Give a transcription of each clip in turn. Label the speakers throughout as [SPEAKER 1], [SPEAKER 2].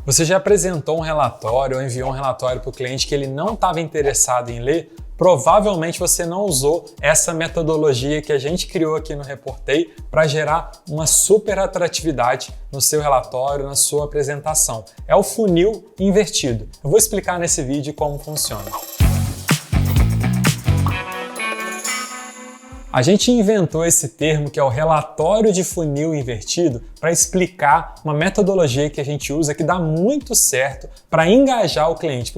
[SPEAKER 1] Você já apresentou um relatório ou enviou um relatório para o cliente que ele não estava interessado em ler? Provavelmente você não usou essa metodologia que a gente criou aqui no Reportei para gerar uma super atratividade no seu relatório, na sua apresentação. É o funil invertido. Eu vou explicar nesse vídeo como funciona. A gente inventou esse termo que é o relatório de funil invertido para explicar uma metodologia que a gente usa que dá muito certo para engajar o cliente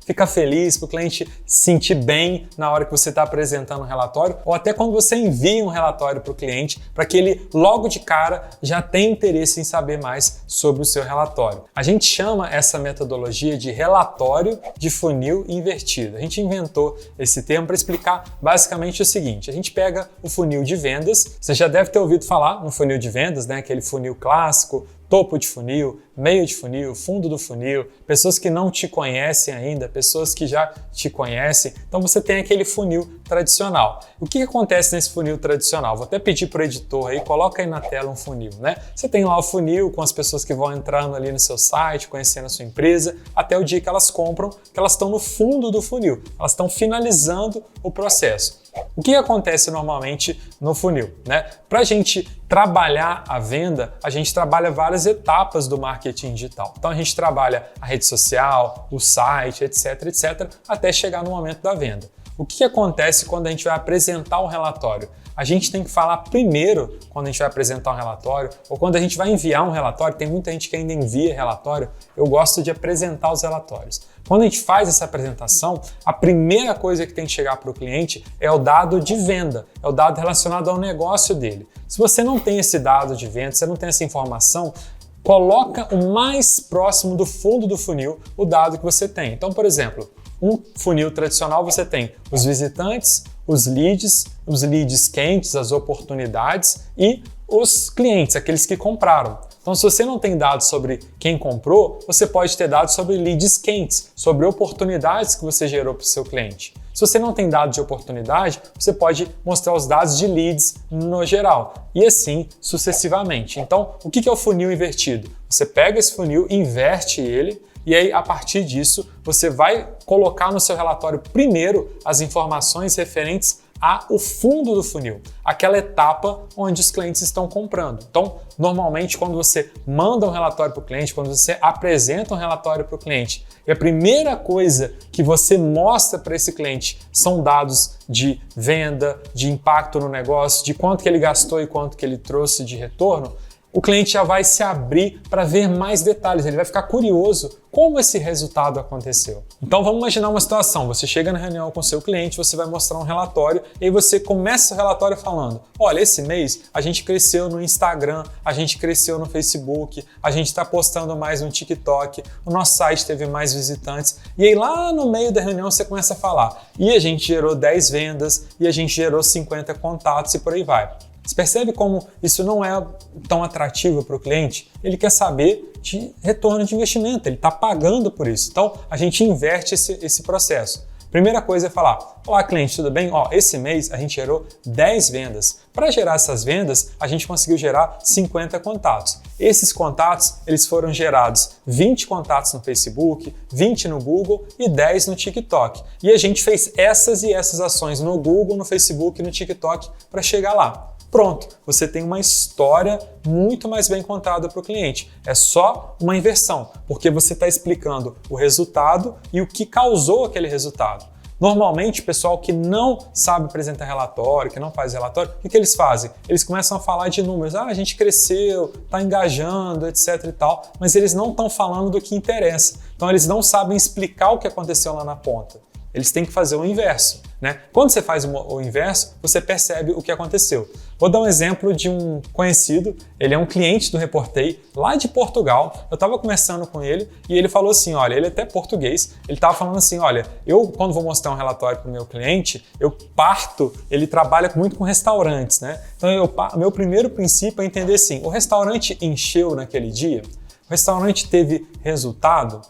[SPEAKER 1] ficar feliz, para o cliente se sentir bem na hora que você está apresentando um relatório ou até quando você envia um relatório para o cliente para que ele logo de cara já tenha interesse em saber mais sobre o seu relatório. A gente chama essa metodologia de relatório de funil invertido. A gente inventou esse termo para explicar basicamente o seguinte: a gente pega o funil de vendas, você já deve ter ouvido falar no funil de vendas, né? Aquele funil clássico, topo de funil, meio de funil, fundo do funil, pessoas que não te conhecem ainda, pessoas que já te conhecem. Então você tem aquele funil tradicional. O que acontece nesse funil tradicional? Vou até pedir para o editor aí, coloca aí na tela um funil, né? Você tem lá o funil com as pessoas que vão entrando ali no seu site, conhecendo a sua empresa, até o dia que elas compram, que elas estão no fundo do funil, elas estão finalizando o processo. O que acontece normalmente no funil, né? Para a gente trabalhar a venda, a gente trabalha várias etapas do marketing digital. Então a gente trabalha a rede social, o site, etc, até chegar no momento da venda. O que acontece quando a gente vai apresentar um relatório? A gente tem que falar primeiro, quando a gente vai apresentar um relatório, ou quando a gente vai enviar um relatório, tem muita gente que ainda envia relatório, eu gosto de apresentar os relatórios. Quando a gente faz essa apresentação, a primeira coisa que tem que chegar para o cliente é o dado de venda, é o dado relacionado ao negócio dele. Se você não tem esse dado de venda, se você não tem essa informação, coloca o mais próximo do fundo do funil o dado que você tem. Então, por exemplo, um funil tradicional você tem os visitantes, os leads quentes, as oportunidades e os clientes, aqueles que compraram. Então, se você não tem dados sobre quem comprou, você pode ter dados sobre leads quentes, sobre oportunidades que você gerou para o seu cliente. Se você não tem dados de oportunidade, você pode mostrar os dados de leads no geral e assim sucessivamente. Então, o que é o funil invertido? Você pega esse funil, inverte ele e aí, a partir disso, você vai colocar no seu relatório primeiro as informações referentes ao fundo do funil, aquela etapa onde os clientes estão comprando. Então, normalmente, quando você manda um relatório para o cliente, quando você apresenta um relatório para o cliente, e a primeira coisa que você mostra para esse cliente são dados de venda, de impacto no negócio, de quanto que ele gastou e quanto que ele trouxe de retorno, o cliente já vai se abrir para ver mais detalhes, ele vai ficar curioso como esse resultado aconteceu. Então vamos imaginar uma situação, você chega na reunião com o seu cliente, você vai mostrar um relatório e aí você começa o relatório falando: olha, esse mês a gente cresceu no Instagram, a gente cresceu no Facebook, a gente está postando mais no TikTok, o nosso site teve mais visitantes. E aí lá no meio da reunião você começa a falar: e a gente gerou 10 vendas, e a gente gerou 50 contatos e por aí vai. Você percebe como isso não é tão atrativo para o cliente? Ele quer saber de retorno de investimento, ele está pagando por isso. Então, a gente inverte esse processo. Primeira coisa é falar: olá cliente, tudo bem? Esse mês a gente gerou 10 vendas. Para gerar essas vendas, a gente conseguiu gerar 50 contatos. Esses contatos, eles foram gerados 20 contatos no Facebook, 20 no Google e 10 no TikTok. E a gente fez essas e essas ações no Google, no Facebook e no TikTok para chegar lá. Pronto, você tem uma história muito mais bem contada para o cliente. É só uma inversão, porque você está explicando o resultado e o que causou aquele resultado. Normalmente, o pessoal que não sabe apresentar relatório, que não faz relatório, o que eles fazem? Eles começam a falar de números. A gente cresceu, está engajando, etc e tal, mas eles não estão falando do que interessa. Então, eles não sabem explicar o que aconteceu lá na ponta. Eles têm que fazer o inverso, né? Quando você faz o inverso, você percebe o que aconteceu. Vou dar um exemplo de um conhecido, ele é um cliente do Reportei, lá de Portugal. Eu estava conversando com ele e ele falou assim, olha, ele é até português, ele estava falando assim, olha, eu quando vou mostrar um relatório para o meu cliente, ele trabalha muito com restaurantes, né? Então, meu primeiro princípio é entender assim, o restaurante encheu naquele dia? O restaurante teve resultado?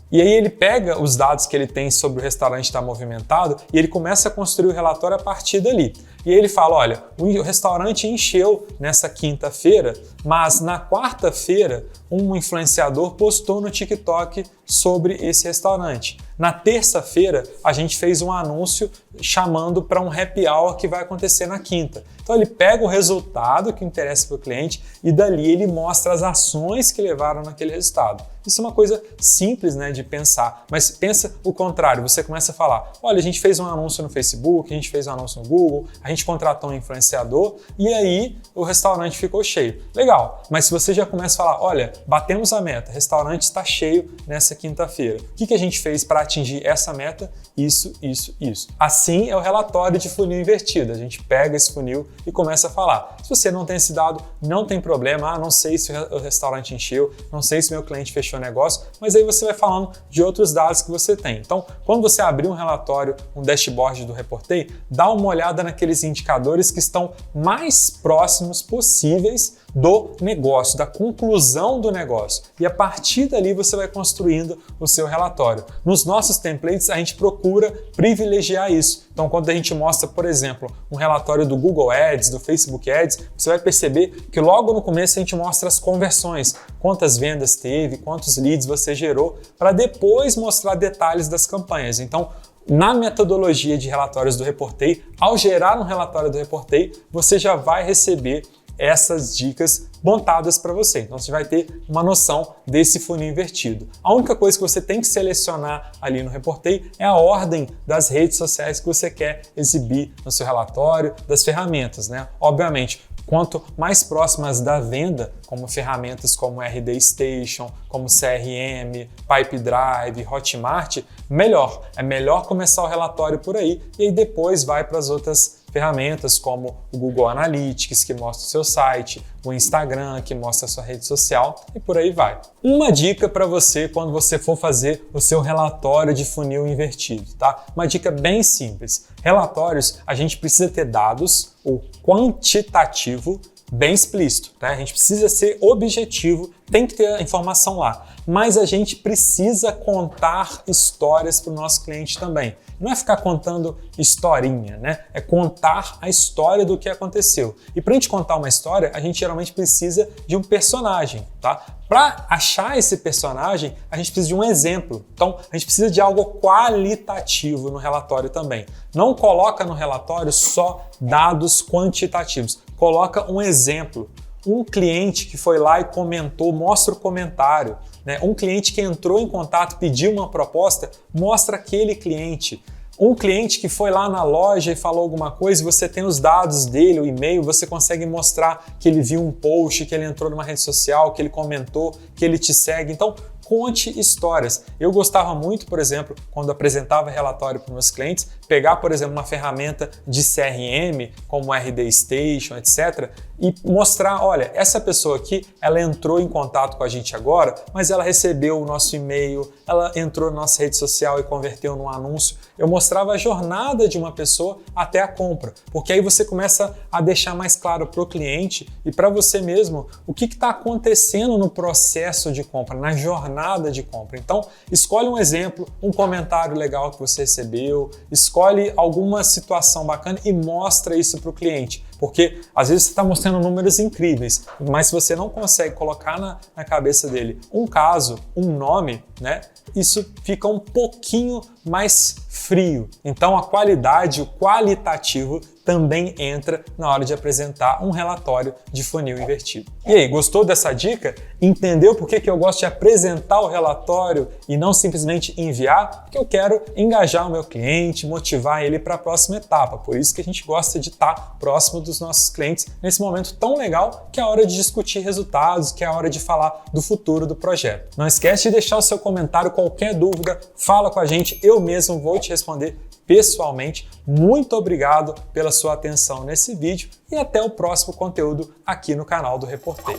[SPEAKER 1] E aí ele pega os dados que ele tem sobre o restaurante estar movimentado e ele começa a construir o relatório a partir dali. E ele fala, olha, o restaurante encheu nessa quinta-feira, mas na quarta-feira um influenciador postou no TikTok sobre esse restaurante. Na terça-feira, a gente fez um anúncio chamando para um happy hour que vai acontecer na quinta. Então ele pega o resultado que interessa para o cliente e dali ele mostra as ações que levaram naquele resultado. Isso é uma coisa simples, né, de pensar, mas pensa o contrário, você começa a falar, olha, a gente fez um anúncio no Facebook, a gente fez um anúncio no Google, a gente contratou um influenciador e aí o restaurante ficou cheio. Legal, mas se você já começa a falar, olha, batemos a meta, o restaurante está cheio nessa quinta-feira. O que a gente fez para atingir essa meta? Isso, isso, isso. Assim é o relatório de funil invertido. A gente pega esse funil e começa a falar. Se você não tem esse dado, não tem problema. Não sei se o restaurante encheu, não sei se meu cliente fechou o negócio, mas aí você vai falando de outros dados que você tem. Então, quando você abrir um relatório, um dashboard do Reportei, dá uma olhada naqueles indicadores que estão mais próximos possíveis do negócio, da conclusão do negócio. E a partir dali você vai construindo o seu relatório. Nos nossos templates a gente procura privilegiar isso. Então quando a gente mostra, por exemplo, um relatório do Google Ads, do Facebook Ads, você vai perceber que logo no começo a gente mostra as conversões, quantas vendas teve, quantos leads você gerou, para depois mostrar detalhes das campanhas. Então, na metodologia de relatórios do Reportei, ao gerar um relatório do Reportei, você já vai receber essas dicas montadas para você. Então você vai ter uma noção desse funil invertido. A única coisa que você tem que selecionar ali no Reportei é a ordem das redes sociais que você quer exibir no seu relatório, das ferramentas, né? Obviamente, quanto mais próximas da venda, como ferramentas como RD Station, como CRM, Pipedrive, Hotmart, melhor. É melhor começar o relatório por aí e aí depois vai para as outras ferramentas como o Google Analytics, que mostra o seu site, o Instagram, que mostra a sua rede social e por aí vai. Uma dica para você quando você for fazer o seu relatório de funil invertido, tá? Uma dica bem simples. Relatórios, a gente precisa ter dados, o quantitativo, bem explícito, tá? A gente precisa ser objetivo, tem que ter a informação lá, mas a gente precisa contar histórias para o nosso cliente também. Não é ficar contando historinha, né? É contar a história do que aconteceu. E para a gente contar uma história, a gente geralmente precisa de um personagem, tá? Para achar esse personagem, a gente precisa de um exemplo. Então, a gente precisa de algo qualitativo no relatório também. Não coloca no relatório só dados quantitativos. Coloca um exemplo. Um cliente que foi lá e comentou, mostra o comentário. Né? Um cliente que entrou em contato, pediu uma proposta, mostra aquele cliente. Um cliente que foi lá na loja e falou alguma coisa, você tem os dados dele, o e-mail, você consegue mostrar que ele viu um post, que ele entrou numa rede social, que ele comentou, que ele te segue. Então, conte histórias. Eu gostava muito, por exemplo, quando apresentava relatório para meus clientes, pegar, por exemplo, uma ferramenta de CRM, como o RD Station, etc., e mostrar, olha, essa pessoa aqui, ela entrou em contato com a gente agora, mas ela recebeu o nosso e-mail, ela entrou na nossa rede social e converteu num anúncio. Eu mostrava a jornada de uma pessoa até a compra, porque aí você começa a deixar mais claro para o cliente e para você mesmo o que está acontecendo no processo de compra, na jornada de compra. Então, escolhe um exemplo, um comentário legal que você recebeu, escolhe alguma situação bacana e mostra isso para o cliente. Porque às vezes você está mostrando números incríveis, mas se você não consegue colocar na cabeça dele um caso, um nome, né? Isso fica um pouquinho mais frio. Então a qualidade, o qualitativo também entra na hora de apresentar um relatório de funil invertido. E aí, gostou dessa dica? Entendeu por que eu gosto de apresentar o relatório e não simplesmente enviar? Porque eu quero engajar o meu cliente, motivar ele para a próxima etapa. Por isso que a gente gosta de estar próximo dos nossos clientes nesse momento tão legal que é a hora de discutir resultados, que é a hora de falar do futuro do projeto. Não esquece de deixar o seu comentário, qualquer dúvida, fala com a gente, eu mesmo vou te responder pessoalmente. Muito obrigado pela sua atenção nesse vídeo e até o próximo conteúdo aqui no canal do Reportei.